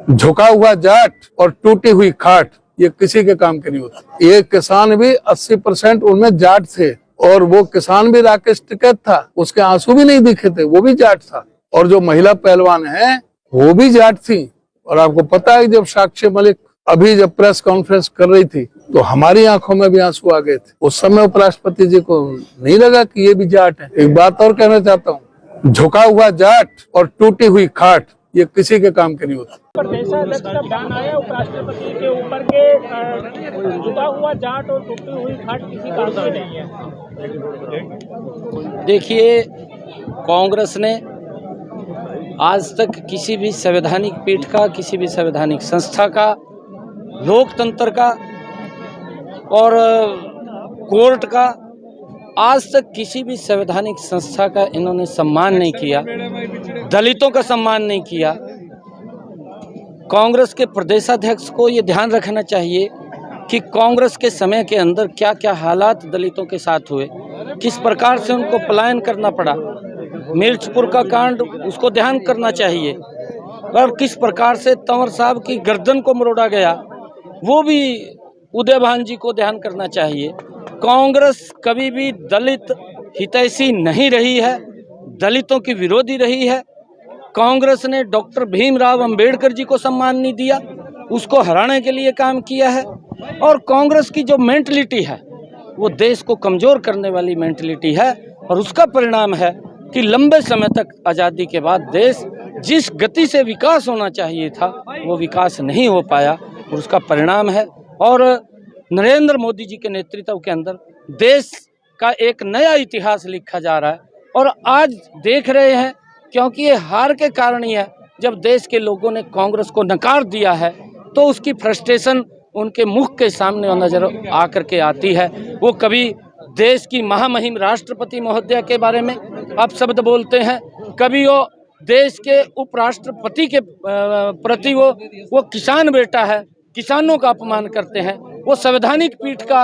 झुका हुआ जाट और टूटी हुई खाट ये किसी के काम के नहीं होता। ये किसान भी 80% उनमें जाट थे और वो किसान भी राकेश टिकैत था, उसके आंसू भी नहीं दिखे थे, वो भी जाट था। और जो महिला पहलवान है वो भी जाट थी। और आपको पता है जब साक्षी मलिक अभी जब प्रेस कॉन्फ्रेंस कर रही थी तो हमारी आंखों में भी आंसू आ गए थे। उस समय उपराष्ट्रपति जी को नहीं लगा कि ये भी जाट है। एक बात और कहना चाहता हूँ, झुका हुआ जाट और टूटी हुई खाट ये किसी के काम के नहीं होता। प्रदेशाध्यक्ष का बयान आया उपराष्ट्रपति के ऊपर के झुका हुआ जाट और टूटी हुई खाट किसी काम की नहीं है। देखिए, कांग्रेस ने आज तक किसी भी संवैधानिक पीठ का, किसी भी संवैधानिक संस्था का, लोकतंत्र का और कोर्ट का, आज तक किसी भी संवैधानिक संस्था का इन्होंने सम्मान नहीं किया, दलितों का सम्मान नहीं किया। कांग्रेस के प्रदेशाध्यक्ष को ये ध्यान रखना चाहिए कि कांग्रेस के समय के अंदर क्या क्या हालात दलितों के साथ हुए, किस प्रकार से उनको पलायन करना पड़ा। मिर्चपुर का कांड, उसको ध्यान करना चाहिए। और किस प्रकार से तंवर साहब की गर्दन को मरोड़ा गया, वो भी उदय भान जी को ध्यान करना चाहिए। कांग्रेस कभी भी दलित हितैषी नहीं रही है, दलितों की विरोधी रही है। कांग्रेस ने डॉक्टर भीमराव अंबेडकर जी को सम्मान नहीं दिया, उसको हराने के लिए काम किया है। और कांग्रेस की जो मेंटलिटी है वो देश को कमज़ोर करने वाली मेंटलिटी है। और उसका परिणाम है कि लंबे समय तक आज़ादी के बाद देश जिस गति से विकास होना चाहिए था वो विकास नहीं हो पाया, और उसका परिणाम है। और नरेंद्र मोदी जी के नेतृत्व के अंदर देश का एक नया इतिहास लिखा जा रहा है। और आज देख रहे हैं, क्योंकि ये हार के कारण ही है, जब देश के लोगों ने कांग्रेस को नकार दिया है तो उसकी फ्रस्ट्रेशन उनके मुख के सामने नजर आकर के आती है। वो कभी देश की महामहिम राष्ट्रपति महोदया के बारे में अपशब्द बोलते हैं, कभी वो देश के उपराष्ट्रपति के प्रति वो किसान बेटा है, किसानों का अपमान करते हैं। वो संवैधानिक पीठ का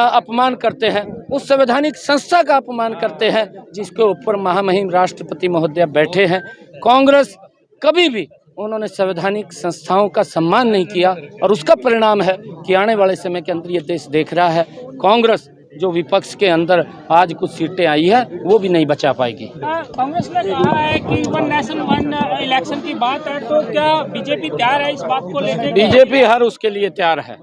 अपमान करते हैं, उस संवैधानिक संस्था का अपमान करते हैं जिसके ऊपर महामहिम राष्ट्रपति महोदया बैठे हैं। कांग्रेस कभी भी उन्होंने संवैधानिक संस्थाओं का सम्मान नहीं किया, और उसका परिणाम है कि आने वाले समय के अंदर ये देश देख रहा है कांग्रेस जो विपक्ष के अंदर आज कुछ सीटें आई है वो भी नहीं बचा पाएगी। कांग्रेस ने कहा है कि वन नेशन वन इलेक्शन की बात है, तो क्या बीजेपी तैयार है इस बात को लेकर? बीजेपी हर उसके लिए तैयार है।